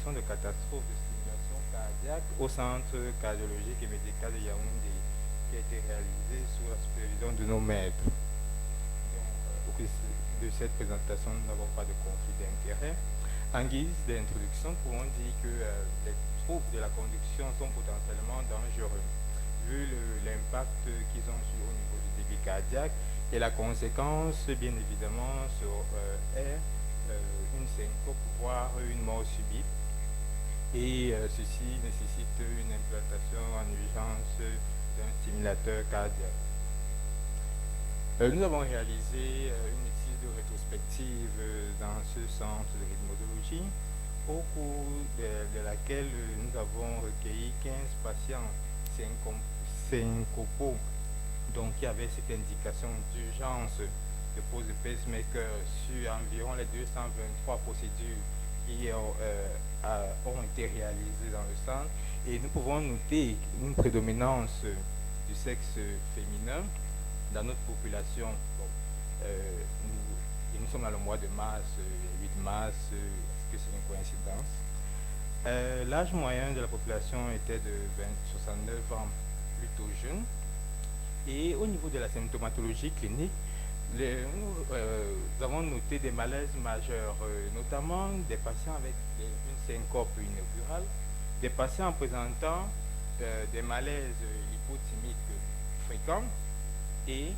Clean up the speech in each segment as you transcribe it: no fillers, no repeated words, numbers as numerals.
situation de catastrophe de stimulation cardiaque au centre cardiologique et médical de Yaoundé qui a été réalisé sous la supervision de nos maîtres. Au cours de cette présentation, nous n'avons pas de conflit d'intérêt. En guise d'introduction, pouvons dire que les troubles de la conduction sont potentiellement dangereux, vu l'impact qu'ils ont au niveau du débit cardiaque et la conséquence, bien évidemment, est une syncope, voire une mort subite. Et ceci nécessite une implantation en urgence d'un stimulateur cardiaque. Nous avons réalisé une étude rétrospective dans ce centre de rythmologie, au cours de laquelle nous avons recueilli 15 patients syncopaux, donc qui avaient cette indication d'urgence de pose de pacemaker sur environ les 223 procédures qui ont été réalisées dans le centre. Et nous pouvons noter une prédominance du sexe féminin dans notre population. Bon, nous sommes dans le mois de mars, 8 mars, est-ce que c'est une coïncidence? L'âge moyen de la population était de 69 ans, plutôt jeune. Et au niveau de la symptomatologie clinique, nous avons noté des malaises majeurs, notamment des patients avec une syncope inaugurale, des patients présentant des malaises hypothymiques fréquents, et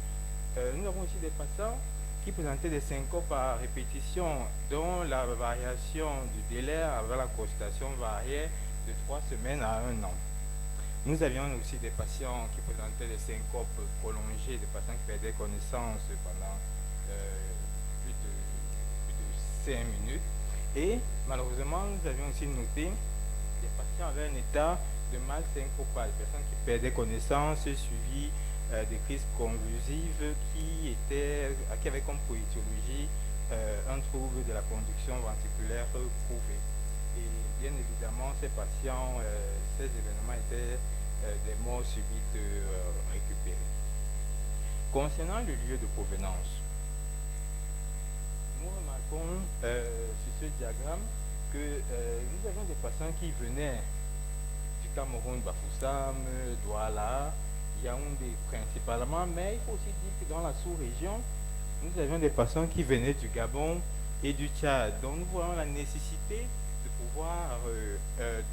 nous avons aussi des patients qui présentaient des syncopes à répétition dont la variation du délai avant la consultation variait de 3 semaines à 1 an. Nous avions aussi des patients qui présentaient des syncopes prolongées, des patients qui perdaient connaissance pendant plus de 5 minutes. Et malheureusement, nous avions aussi noté des patients avec un état de mal syncopal, des personnes qui perdaient connaissance suivies des crises convulsives qui avaient comme poétiologie un trouble de la conduction ventriculaire prouvé. Et bien évidemment, ces patients, ces événements étaient des morts subites récupérées. Concernant le lieu de provenance, nous remarquons sur ce diagramme que nous avions des patients qui venaient du Cameroun, Bafoussam, Douala, Yaoundé principalement, mais il faut aussi dire que dans la sous-région, nous avions des patients qui venaient du Gabon et du Tchad. Donc nous voyons la nécessité de pouvoir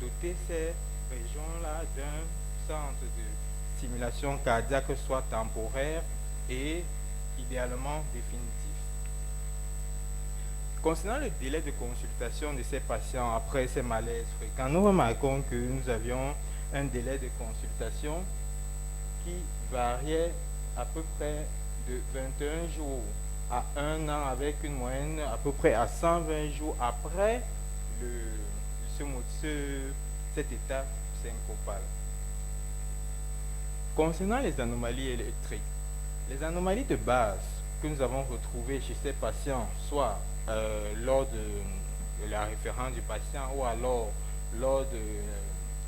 doter ces régions-là d'un centre de stimulation cardiaque, soit temporaire et idéalement définitif. Concernant le délai de consultation de ces patients après ces malaises fréquents, nous remarquons que nous avions un délai de consultation qui variait à peu près de 21 jours à 1 an, avec une moyenne à peu près à 120 jours après cet état syncopal. Concernant les anomalies électriques, les anomalies de base que nous avons retrouvées chez ces patients, soit lors de la référence du patient ou alors lors de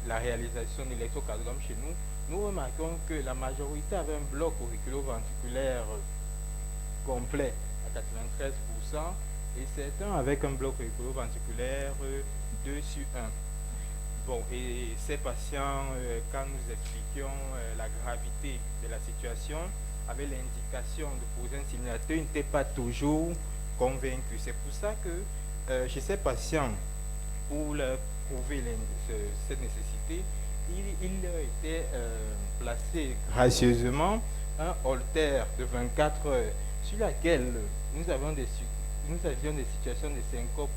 la réalisation de l'électrocardiogramme chez nous, nous remarquons que la majorité avait un bloc auriculo-ventriculaire complet à 93% et certains avec un bloc auriculo-ventriculaire 2 sur 1. Bon, et ces patients, quand nous expliquions la gravité de la situation, avaient l'indication de poser un stimulateur, ils n'étaient pas toujours convaincus. C'est pour ça que chez ces patients, pour leur prouver cette nécessité, il leur était placé gracieusement un holter de 24 heures sur laquelle nous avions des situations de syncope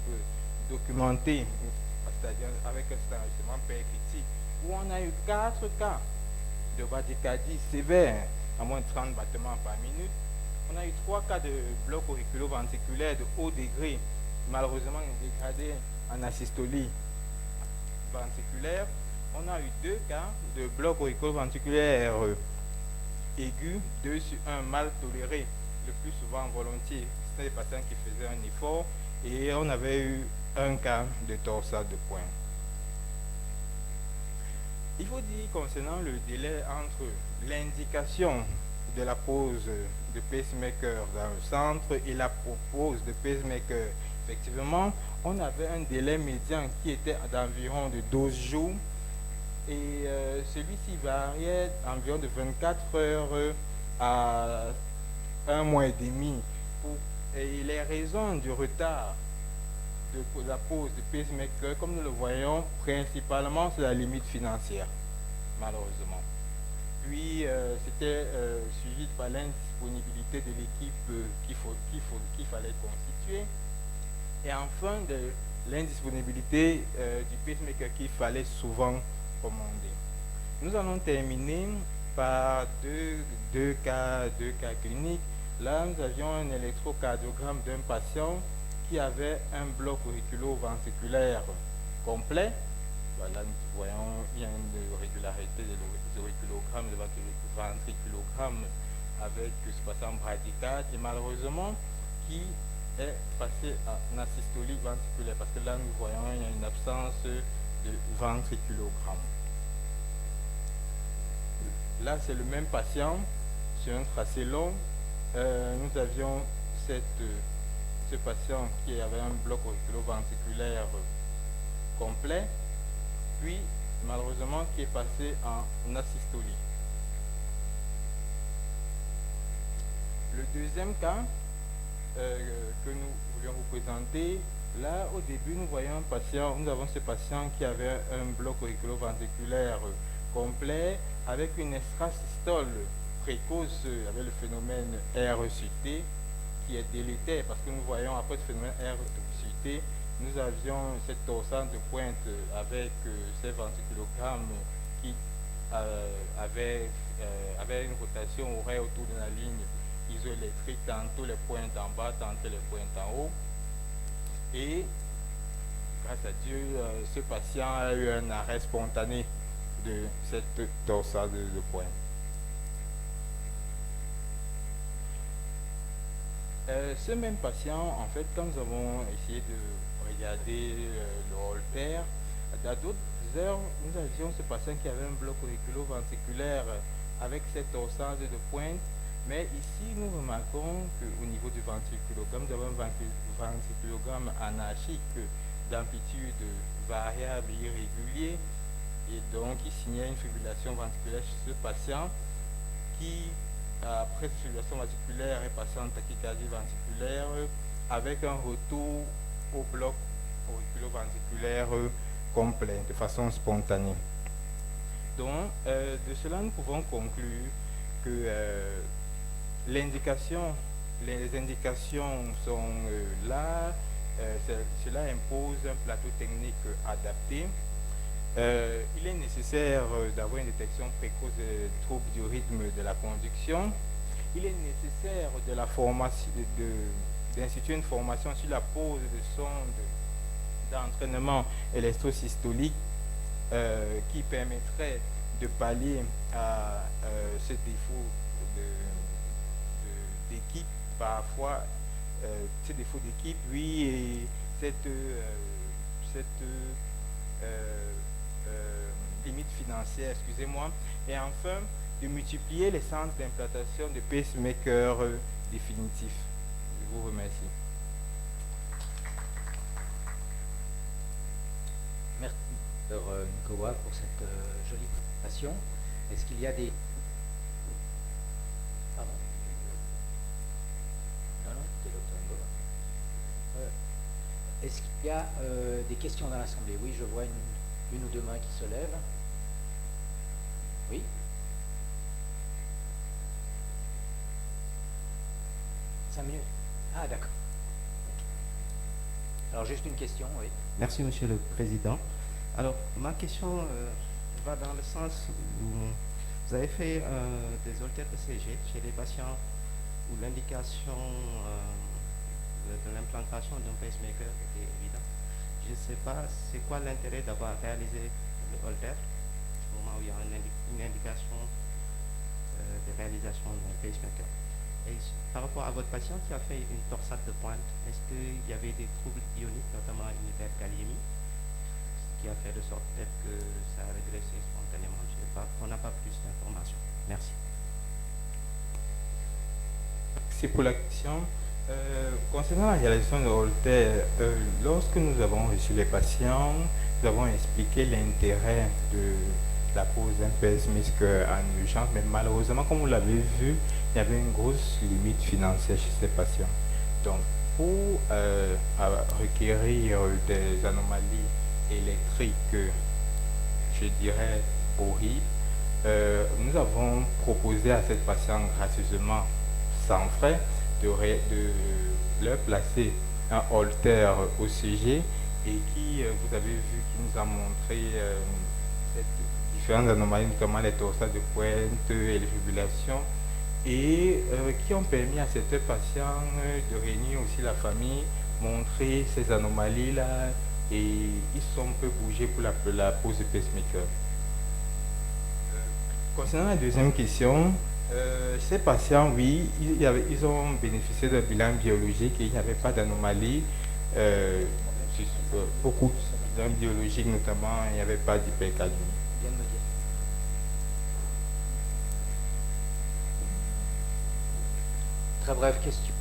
documentées, c'est-à-dire avec un enregistrement péricritique, où on a eu 4 cas de bradycardie sévère, à moins de 30 battements par minute. On a eu 3 cas de bloc auriculo-ventriculaire de haut degré, malheureusement dégradé en asystolie ventriculaire. On a eu 2 cas de bloc auriculo-ventriculaire aigu, 2 sur 1 mal toléré, le plus souvent volontiers. C'était des patients qui faisaient un effort, et on avait eu un cas de torsade de poing. Il faut dire concernant le délai entre l'indication de la pose de pacemaker dans le centre et la pose de pacemaker Effectivement, on avait un délai médian qui était d'environ de 12 jours et celui-ci variait environ de 24 heures à un mois et demi. Et les raisons du retard de la pose de pacemaker, comme nous le voyons, principalement c'est la limite financière, malheureusement. Puis c'était suivi par l'indisponibilité de l'équipe qu'il fallait constituer. Et enfin, de l'indisponibilité du pacemaker qu'il fallait souvent commander. Nous allons terminer par deux cas cliniques. Là, nous avions un électrocardiogramme d'un patient qui avait un bloc auriculo-ventriculaire complet. Voilà, nous voyons, il y a une régularité des auriculogrammes, de ventriculogramme avec ce patient bradycarde et malheureusement qui est passé en asystolie ventriculaire parce que là nous voyons il y a une absence de ventriculogramme. Là c'est le même patient sur un tracé long. Nous avions ce patient qui avait un bloc auriculo-ventriculaire complet, puis malheureusement qui est passé en asystolie. Le deuxième cas que nous voulions vous présenter, là au début nous avons ce patient qui avait un bloc auriculo-ventriculaire complet avec une extrasystole précoce avec le phénomène RECT qui est délétère parce que nous voyons après ce phénomène RECT, nous avions cette torsade de pointe avec ces ventriculogrammes qui avaient une rotation horaire autour de la ligne isoélectrique, tantôt les pointes en bas, tantôt les pointes en haut. Et grâce à Dieu, ce patient a eu un arrêt spontané de cette torsade de pointe. Ce même patient, en fait, quand nous avons essayé de regarder le Holter, à d'autres heures, nous avions ce patient qui avait un bloc auriculo-ventriculaire avec cette torsade de pointe. Mais ici, nous remarquons qu'au niveau du ventriculogramme, nous avons un ventriculogramme anarchique d'amplitude variable et irrégulier. Et donc, il signale une fibrillation ventriculaire chez ce patient qui, après cette fibrillation ventriculaire, est passé en tachycardie ventriculaire avec un retour au bloc auriculo-ventriculaire complet, de façon spontanée. Donc, de cela, nous pouvons conclure que les indications sont là. Cela impose un plateau technique adapté. Il est nécessaire d'avoir une détection précoce des troubles du rythme de la conduction. Il est nécessaire d'instituer une formation sur la pose de sondes d'entraînement électrosystolique qui permettrait de pallier à ce défaut d'équipe, parfois ces défauts d'équipe, oui, et cette limite financière, excusez-moi, et enfin de multiplier les centres d'implantation de pacemakers définitifs. Je vous remercie. Merci, Dr Nkoa, pour cette jolie présentation. Est-ce qu'il y a des... Pardon. Non, c'était Dr Nkoa. Est-ce qu'il y a des questions dans l'Assemblée? Oui, je vois une ou deux mains qui se lèvent. Oui. 5 minutes. Ah, d'accord. Alors, juste une question, oui. Merci, Monsieur le Président. Alors, ma question va dans le sens où vous avez fait des holters ECG chez les patients où l'indication de l'implantation d'un pacemaker était évidente. Je ne sais pas, c'est quoi l'intérêt d'avoir réalisé le holter au moment où il y a une indication de réalisation d'un pacemaker. Et par rapport à votre patient qui a fait une torsade de pointe, est-ce qu'il y avait des troubles ioniques, notamment une hyperkaliémie, qui a fait de sorte peut-être que ça a régressé spontanément? Je ne sais pas, on n'a pas plus d'informations. Merci. C'est pour la question. Concernant la réalisation de Holter, lorsque nous avons reçu les patients, nous avons expliqué l'intérêt de la pose d'un pacemaker en urgence, mais malheureusement, comme vous l'avez vu, il y avait une grosse limite financière chez ces patients. Donc, pour requérir des anomalies électriques, je dirais horribles, nous avons proposé à cette patiente gracieusement, sans frais, de leur placer un Holter OCG et qui, vous avez vu, qui nous a montré différentes anomalies, notamment les torsades de pointe et les fibrillations, et qui ont permis à certains patients de réunir aussi la famille, montrer ces anomalies-là, et ils sont un peu bougés pour la pose de pacemaker. Concernant la deuxième question, ces patients, oui, ils ont bénéficié d'un bilan biologique et il n'y avait pas d'anomalie. Beaucoup d'un biologique notamment, il n'y avait pas d'hypercalcémie. Bien de me dire. Très brève question.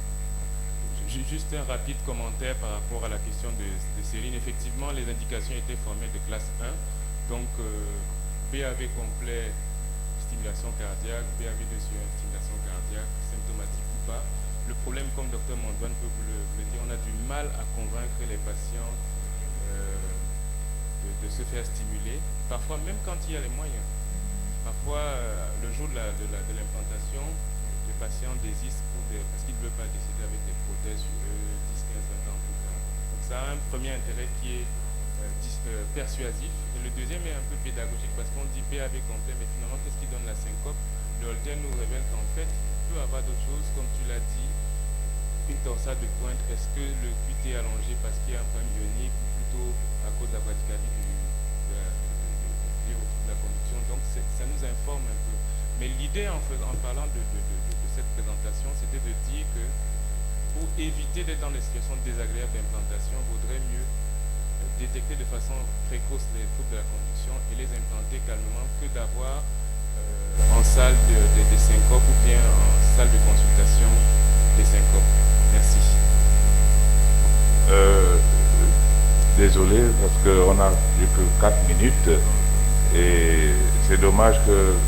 Juste un rapide commentaire par rapport à la question de Céline. Effectivement, les indications étaient formées de classe 1, donc PAV complet, stimulation cardiaque, PAV de stimulation cardiaque, symptomatique ou pas. Le problème, comme Dr Mondouane peut vous le dire, on a du mal à convaincre les patients de se faire stimuler, parfois même quand il y a les moyens. Parfois, le jour de l'implantation, le patient désiste parce qu'il ne veut pas décider avec des prothèses sur 10, 15, 20 ans plus tard. Donc ça a un premier intérêt qui est persuasif, et le deuxième est un peu pédagogique parce qu'on dit PAV complet, mais finalement qu'est-ce qui donne la syncope? Le Holter nous révèle qu'en fait il peut avoir d'autres choses, comme tu l'as dit, une torsade de pointe. Est-ce que le QT est allongé parce qu'il y a un problème ionique ou plutôt à cause de la bradycardie de la conduction? Donc ça nous informe un peu. Mais l'idée en parlant de cette présentation, c'était de dire que pour éviter d'être dans des situations désagréables d'implantation, il vaudrait mieux détecter de façon précoce les troubles de la conduction et les implanter calmement que d'avoir en salle des syncopes ou bien en salle de consultation des syncopes. Merci. Désolé parce qu'on n'a plus que 4 minutes et c'est dommage que